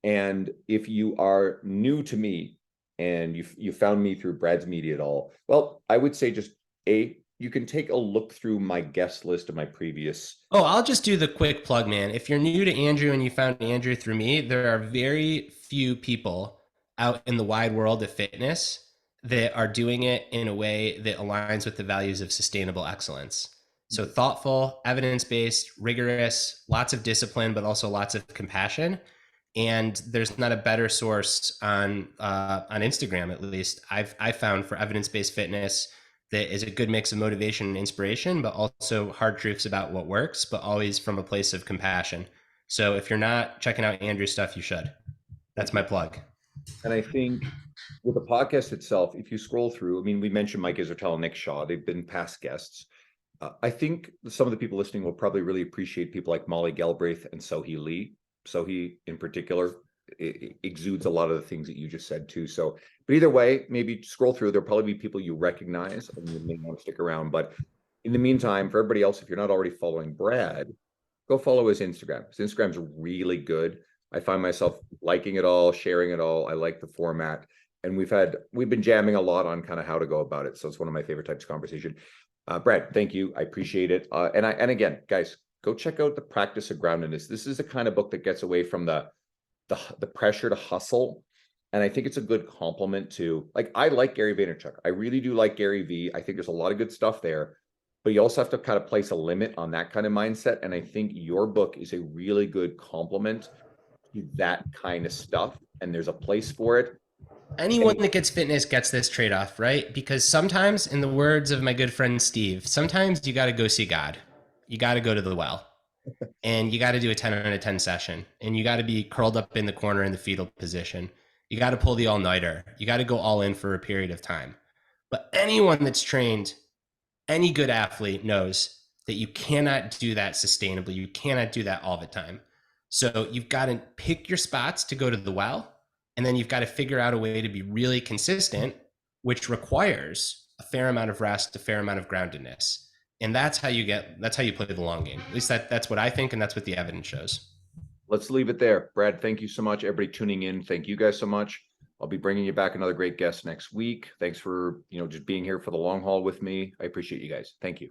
And if you are new to me and you found me through Brad's Media at all, well, I would say just you can take a look through my guest list of my previous. Oh, I'll just do the quick plug, man. If you're new to Andrew and you found Andrew through me, there are very few people out in the wide world of fitness that are doing it in a way that aligns with the values of sustainable excellence. So thoughtful, evidence-based, rigorous, lots of discipline, but also lots of compassion. And there's not a better source on Instagram, at least I found, for evidence-based fitness that is a good mix of motivation and inspiration, but also hard truths about what works, but always from a place of compassion. So if you're not checking out Andrew's stuff, you should. That's my plug. And I think with the podcast itself, if you scroll through, I mean, we mentioned Mike Israetel and Nick Shaw, they've been past guests. I think some of the people listening will probably really appreciate people like Molly Galbraith and Sohee Lee. Sohee in particular exudes a lot of the things that you just said too. So, but either way, maybe scroll through. There'll probably be people you recognize and you may want to stick around. But in the meantime, for everybody else, if you're not already following Brad, go follow his Instagram. His Instagram's really good. I find myself liking it all, sharing it all. I like the format. And we've been jamming a lot on kind of how to go about it. So it's one of my favorite types of conversation. Brad, thank you. I appreciate it. And again, guys, go check out The Practice of Groundedness. This is the kind of book that gets away from the pressure to hustle. And I think it's a good complement to, like, I like Gary Vaynerchuk. I really do like Gary V. I think there's a lot of good stuff there, but you also have to kind of place a limit on that kind of mindset. And I think your book is a really good complement to that kind of stuff. And there's a place for it. Anyone that gets fitness gets this trade-off, right? Because sometimes, in the words of my good friend Steve, sometimes you got to go see God. You got to go to the well. And you got to do a 10 out of 10 session. And you got to be curled up in the corner in the fetal position. You got to pull the all-nighter. You got to go all in for a period of time. But anyone that's trained, any good athlete knows that you cannot do that sustainably. You cannot do that all the time. So you've got to pick your spots to go to the well, and then you've got to figure out a way to be really consistent, which requires a fair amount of rest, a fair amount of groundedness. And that's how you play the long game. At least that's what I think, and that's what the evidence shows. Let's leave it there. Brad, thank you so much. Everybody tuning in, thank you guys so much. I'll be bringing you back another great guest next week. Thanks for, just being here for the long haul with me. I appreciate you guys. Thank you.